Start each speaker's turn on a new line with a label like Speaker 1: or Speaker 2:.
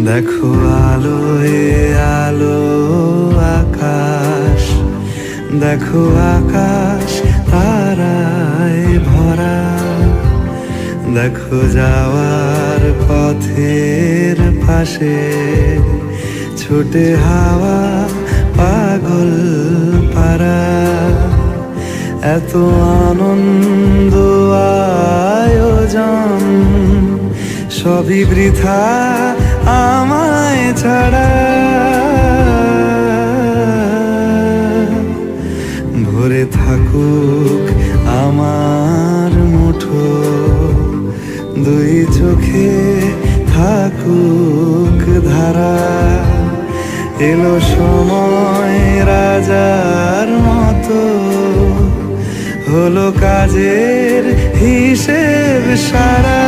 Speaker 1: দেখো আলোয় আলো আকাশ, দেখো আকাশ তারায় ভরা। দেখো যাওয়ার পথের পাশে ছোটে হাওয়া পাগল পারা। এত আনন্দ আয়োজন সবই বৃথা আমায় ছাড়া। ভরে থাকুক আমার মুঠো, দুই চোখে থাকুক ধারা। এলো সময় রাজার মতো, হলো কাজের হিসেব সারা।